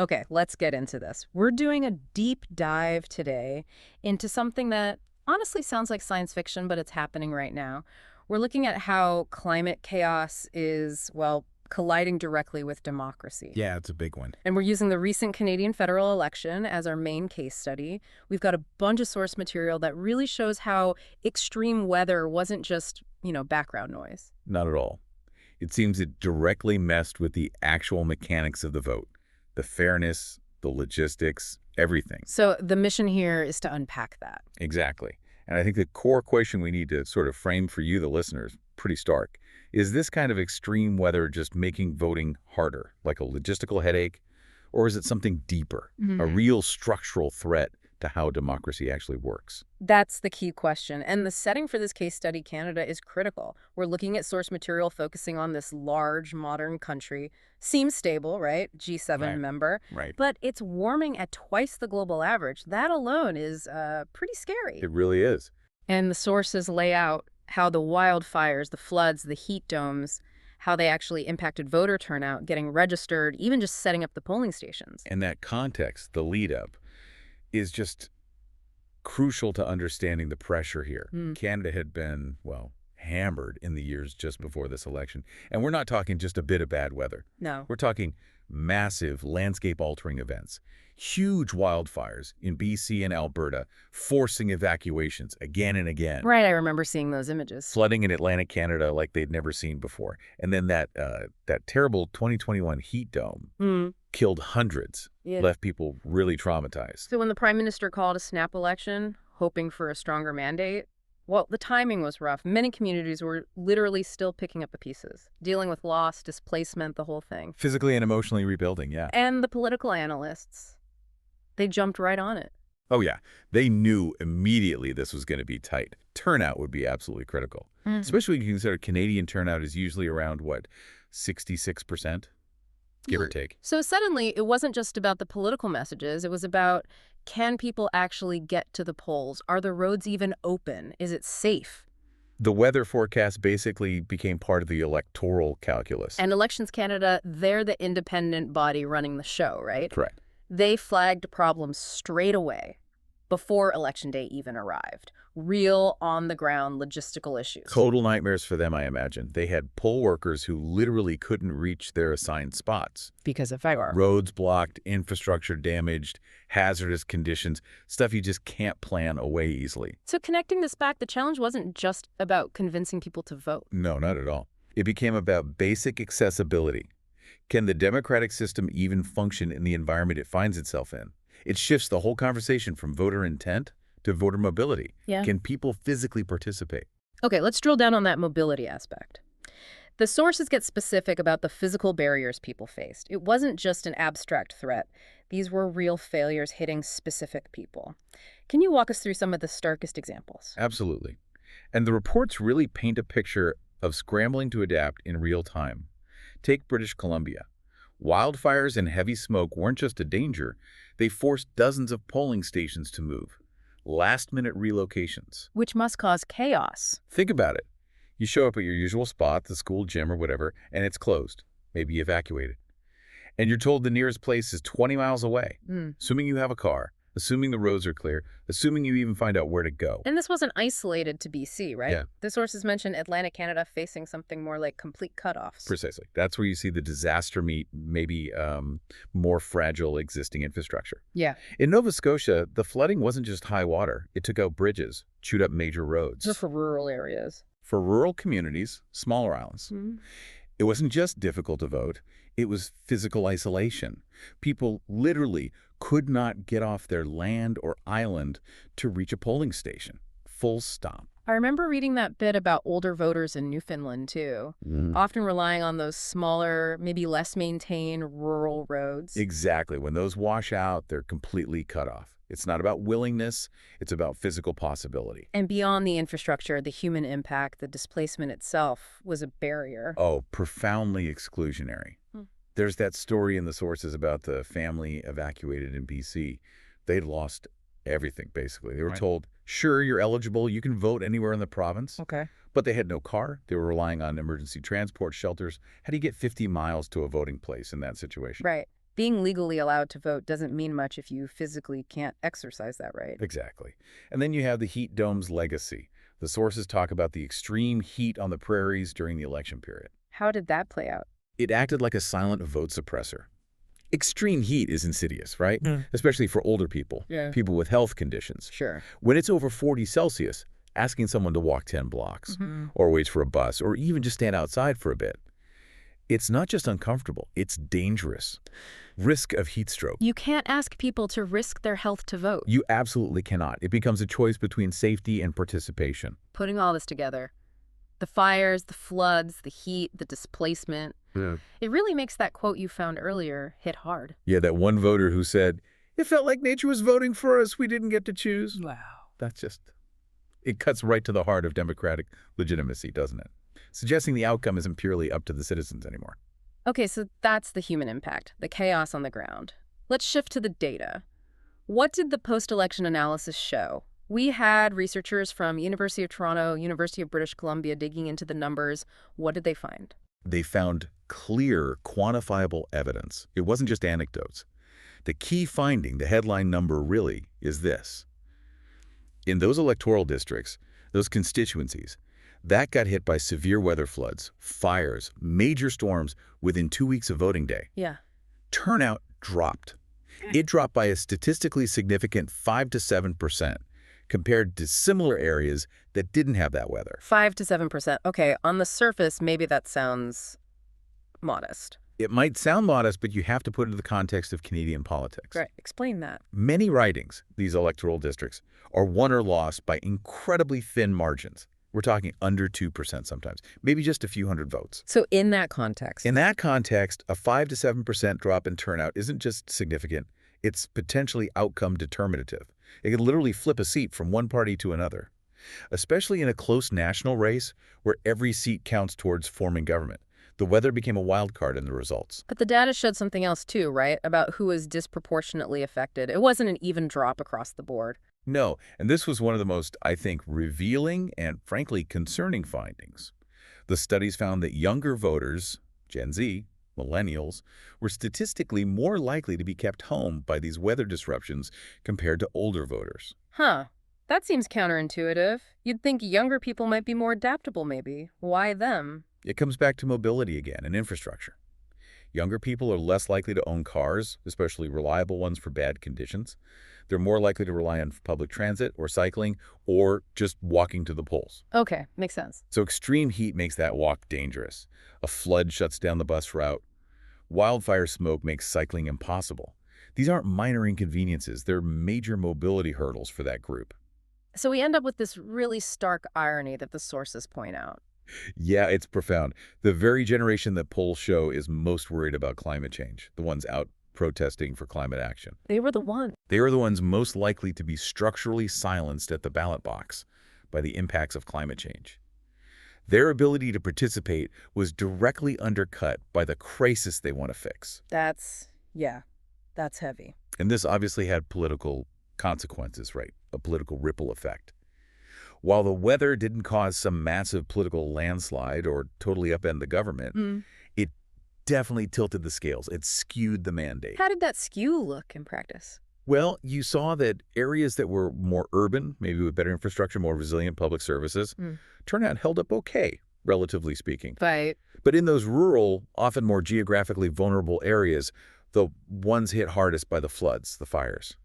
Okay, let's get into this. We're doing a deep dive today into something that honestly sounds like science fiction, but it's happening right now. We're looking at how climate chaos is, well, colliding directly with democracy. Yeah, it's a big one. And we're using the recent Canadian federal election as our main case study. We've got a bunch of source material that really shows how extreme weather wasn't just, background noise. Not at all. It seems it directly messed with the actual mechanics of the vote. The fairness, the logistics, everything. So the mission here is to unpack that. Exactly. And I think the core question we need to sort of frame for you, the listeners, pretty stark. Is this kind of extreme weather just making voting harder, like a logistical headache? Or is it something deeper, a real structural threat to how democracy actually works? That's the key question. And the setting for this case study, Canada, is critical. We're looking at source material focusing on this large, modern country. Seems stable, right? G7 member. Right. But it's warming at twice the global average. That alone is pretty scary. It really is. And the sources lay out how the wildfires, the floods, the heat domes, how they actually impacted voter turnout, getting registered, even just setting up the polling stations. And that context, the lead up, is just crucial to understanding the pressure here. Canada had been, well, hammered in the years just before this election. And we're not talking just a bit of bad weather. No. We're talking massive landscape-altering events, huge wildfires in BC and Alberta, forcing evacuations again and again. Right, I remember seeing those images. Flooding in Atlantic Canada like they'd never seen before. And then that terrible 2021 heat dome killed hundreds, left people really traumatized. So when the Prime Minister called a snap election, hoping for a stronger mandate, well, the timing was rough. Many communities were literally still picking up the pieces, dealing with loss, displacement, the whole thing. Physically and emotionally rebuilding, yeah. And the political analysts, they jumped right on it. Oh, yeah. They knew immediately this was going to be tight. Turnout would be absolutely critical, especially when you consider Canadian turnout is usually around, 66%? Give or take. So suddenly, it wasn't just about the political messages. It was about, can people actually get to the polls? Are the roads even open? Is it safe? The weather forecast basically became part of the electoral calculus. And Elections Canada, they're the independent body running the show, right? Correct. They flagged problems straight away, before Election Day even arrived. Real, on-the-ground logistical issues. Total nightmares for them, I imagine. They had poll workers who literally couldn't reach their assigned spots. Because of fire. Roads blocked, infrastructure damaged, hazardous conditions, stuff you just can't plan away easily. So connecting this back, the challenge wasn't just about convincing people to vote. No, not at all. It became about basic accessibility. Can the democratic system even function in the environment it finds itself in? It shifts the whole conversation from voter intent to voter mobility. Yeah. Can people physically participate? Okay, let's drill down on that mobility aspect. The sources get specific about the physical barriers people faced. It wasn't just an abstract threat. These were real failures hitting specific people. Can you walk us through some of the starkest examples? Absolutely. And the reports really paint a picture of scrambling to adapt in real time. Take British Columbia. Wildfires and heavy smoke weren't just a danger. They forced dozens of polling stations to move. Last-minute relocations. Which must cause chaos. Think about it. You show up at your usual spot, the school gym or whatever, and it's closed, maybe evacuated. And you're told the nearest place is 20 miles away, assuming you have a car, assuming the roads are clear, assuming you even find out where to go. And this wasn't isolated to BC, right? Yeah. The sources mentioned Atlantic Canada facing something more like complete cutoffs. Precisely. That's where you see the disaster meet maybe more fragile existing infrastructure. Yeah. In Nova Scotia, the flooding wasn't just high water. It took out bridges, chewed up major roads. So for rural areas. For rural communities, smaller islands. It wasn't just difficult to vote. It was physical isolation. People literally could not get off their land or island to reach a polling station. Full stop. I remember reading that bit about older voters in Newfoundland, too, often relying on those smaller, maybe less maintained rural roads. Exactly. When those wash out, they're completely cut off. It's not about willingness, it's about physical possibility. And beyond the infrastructure, the human impact, the displacement itself was a barrier. Oh, profoundly exclusionary. There's that story in the sources about the family evacuated in BC. They'd lost everything, basically. They were told, sure, you're eligible, you can vote anywhere in the province. Okay. But they had no car. They were relying on emergency transport shelters. How do you get 50 miles to a voting place in that situation? Right. Being legally allowed to vote doesn't mean much if you physically can't exercise that right. Exactly. And then you have the heat dome's legacy. The sources talk about the extreme heat on the prairies during the election period. How did that play out? It acted like a silent vote suppressor. Extreme heat is insidious, right? Mm. Especially for older people, Yeah. people with health conditions. Sure. When it's over 40 Celsius, asking someone to walk 10 blocks, or wait for a bus, or even just stand outside for a bit, it's not just uncomfortable, it's dangerous. Risk of heat stroke. You can't ask people to risk their health to vote. You absolutely cannot. It becomes a choice between safety and participation. Putting all this together, the fires, the floods, the heat, the displacement, Yeah. it really makes that quote you found earlier hit hard. Yeah, that one voter who said, "It felt like nature was voting for us. We didn't get to choose." Wow. That's just, it cuts right to the heart of democratic legitimacy, doesn't it? Suggesting the outcome isn't purely up to the citizens anymore. Okay, so that's the human impact, the chaos on the ground. Let's shift to the data. What did the post-election analysis show? We had researchers from University of Toronto, University of British Columbia digging into the numbers. What did they find? They found clear, quantifiable evidence. It wasn't just anecdotes. The key finding, the headline number really, is this. In those electoral districts, those constituencies, that got hit by severe weather floods, fires, major storms within 2 weeks of voting day. Yeah. Turnout dropped. It dropped by a statistically significant 5 to 7% compared to similar areas that didn't have that weather. 5 to 7%. Okay, on the surface, maybe that sounds modest. It might sound modest, but you have to put it in the context of Canadian politics. Right, explain that. Many ridings, these electoral districts, are won or lost by incredibly thin margins. We're talking under 2% sometimes, maybe just a few hundred votes. So in that context. In that context, a 5 to 7% drop in turnout isn't just significant, it's potentially outcome determinative. It could literally flip a seat from one party to another, especially in a close national race where every seat counts towards forming government. The weather became a wild card in the results. But the data showed something else too, right? About who was disproportionately affected. It wasn't an even drop across the board. No, and this was one of the most, I think, revealing and frankly concerning findings. The studies found that younger voters, Gen Z, millennials, were statistically more likely to be kept home by these weather disruptions compared to older voters. Huh. That seems counterintuitive. You'd think younger people might be more adaptable, maybe. Why them? It comes back to mobility again and infrastructure. Younger people are less likely to own cars, especially reliable ones for bad conditions. They're more likely to rely on public transit or cycling or just walking to the polls. Okay, makes sense. So extreme heat makes that walk dangerous. A flood shuts down the bus route. Wildfire smoke makes cycling impossible. These aren't minor inconveniences. They're major mobility hurdles for that group. So we end up with this really stark irony that the sources point out. Yeah, it's profound. The very generation that polls show is most worried about climate change, the ones out protesting for climate action. They were the ones. They are the ones most likely to be structurally silenced at the ballot box by the impacts of climate change. Their ability to participate was directly undercut by the crisis they want to fix. That's heavy. And this obviously had political consequences, right? A political ripple effect. While the weather didn't cause some massive political landslide or totally upend the government, it definitely tilted the scales. It skewed the mandate. How did that skew look in practice? Well, you saw that areas that were more urban, maybe with better infrastructure, more resilient public services, turnout held up okay, relatively speaking. Right. But in those rural, often more geographically vulnerable areas, the ones hit hardest by the floods, the fires.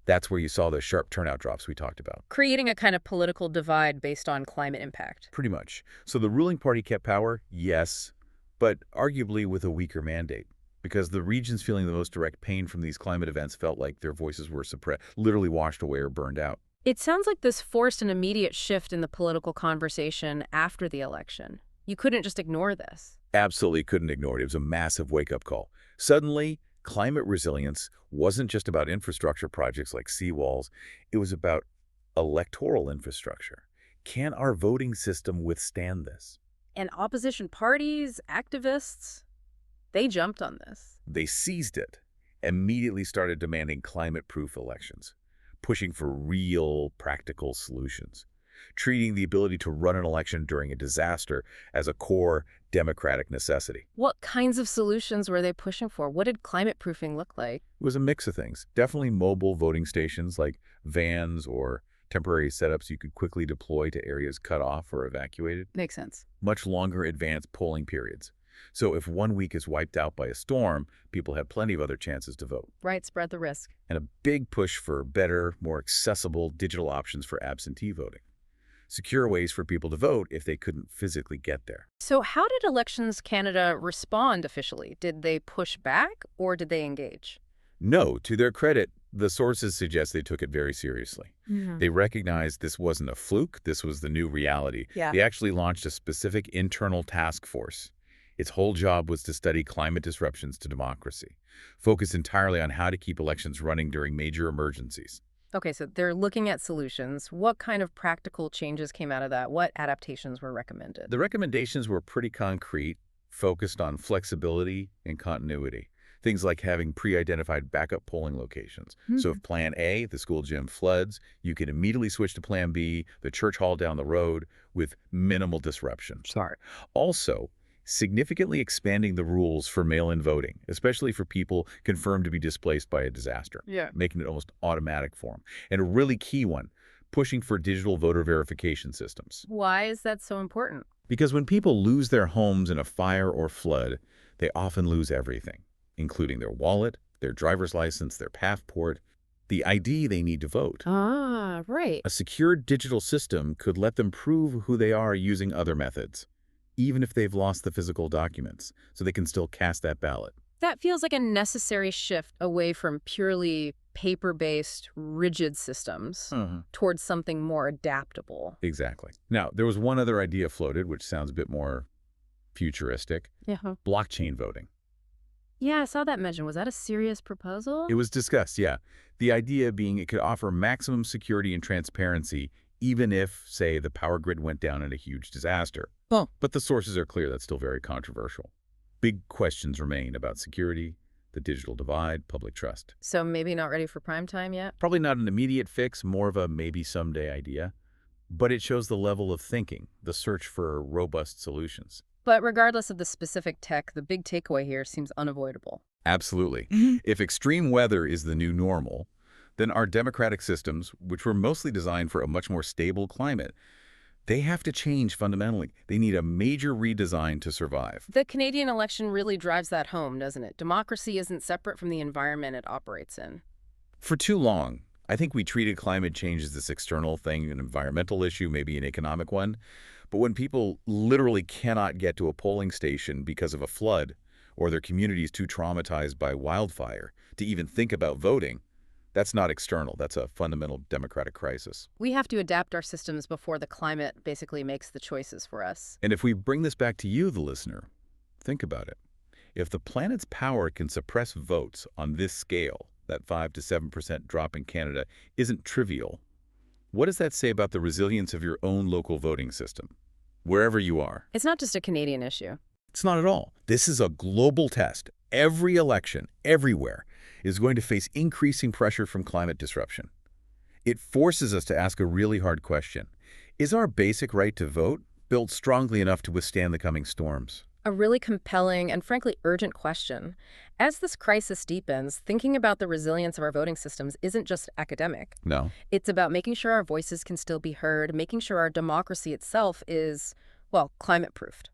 That's where you saw those sharp turnout drops we talked about. Creating a kind of political divide based on climate impact. Pretty much. So the ruling party kept power, yes, but arguably with a weaker mandate, because the regions feeling the most direct pain from these climate events felt like their voices were suppressed, literally washed away or burned out. It sounds like this forced an immediate shift in the political conversation after the election. You couldn't just ignore this. Absolutely couldn't ignore it. It was a massive wake-up call. Suddenly, climate resilience wasn't just about infrastructure projects like seawalls. It was about electoral infrastructure. Can our voting system withstand this? And opposition parties, activists, they jumped on this. They seized it, immediately started demanding climate-proof elections, pushing for real, practical solutions. treating the ability to run an election during a disaster as a core democratic necessity. What kinds of solutions were they pushing for? What did climate proofing look like? It was a mix of things. Definitely mobile voting stations like vans or temporary setups you could quickly deploy to areas cut off or evacuated. Makes sense. Much longer advanced polling periods. So if one week is wiped out by a storm, people have plenty of other chances to vote. Right, spread the risk. And a big push for better, more accessible digital options for absentee voting. Secure ways for people to vote if they couldn't physically get there. So how did Elections Canada respond officially? Did they push back or did they engage? No, to their credit, the sources suggest they took it very seriously. Mhm. They recognized this wasn't a fluke, this was the new reality. Yeah. They actually launched a specific internal task force. Its whole job was to study climate disruptions to democracy, focused entirely on how to keep elections running during major emergencies. Okay, so they're looking at solutions. What kind of practical changes came out of that? What adaptations were recommended? The recommendations were pretty concrete, focused on flexibility and continuity. Things like having pre-identified backup polling locations. So if Plan A, the school gym, floods, you can immediately switch to Plan B, the church hall down the road, with minimal disruption. Sorry. Also, significantly expanding the rules for mail-in voting, especially for people confirmed to be displaced by a disaster, Yeah. making it almost automatic for them. And a really key one, pushing for digital voter verification systems. Why is that so important? Because when people lose their homes in a fire or flood, they often lose everything, including their wallet, their driver's license, their passport, the ID they need to vote. Ah, right. A secure digital system could let them prove who they are using other methods, even if they've lost the physical documents, so they can still cast that ballot. That feels like a necessary shift away from purely paper-based, rigid systems towards something more adaptable. Exactly. Now, there was one other idea floated, which sounds a bit more futuristic, Yeah. blockchain voting. Yeah, I saw that mentioned. Was that a serious proposal? It was discussed, yeah. The idea being it could offer maximum security and transparency, even if, say, the power grid went down in a huge disaster. Oh. But the sources are clear that's still very controversial. Big questions remain about security, the digital divide, public trust. So maybe not ready for prime time yet? Probably not an immediate fix, more of a maybe someday idea. But it shows the level of thinking, the search for robust solutions. But regardless of the specific tech, the big takeaway here seems unavoidable. Absolutely. If extreme weather is the new normal, then our democratic systems, which were mostly designed for a much more stable climate, they have to change fundamentally. They need a major redesign to survive. The Canadian election really drives that home, doesn't it? Democracy isn't separate from the environment it operates in. For too long, I think we treated climate change as this external thing, an environmental issue, maybe an economic one. But when people literally cannot get to a polling station because of a flood, or their community is too traumatized by wildfire to even think about voting, that's not external. That's a fundamental democratic crisis. We have to adapt our systems before the climate basically makes the choices for us. And if we bring this back to you, the listener, think about it. If the planet's power can suppress votes on this scale, that 5 to 7% drop in Canada isn't trivial, what does that say about the resilience of your own local voting system, wherever you are? It's not just a Canadian issue. It's not at all. This is a global test. Every election, everywhere, is going to face increasing pressure from climate disruption. It forces us to ask a really hard question. Is our basic right to vote built strongly enough to withstand the coming storms? A really compelling and frankly urgent question. As this crisis deepens, thinking about the resilience of our voting systems isn't just academic. No. It's about making sure our voices can still be heard, making sure our democracy itself is, well, climate-proofed.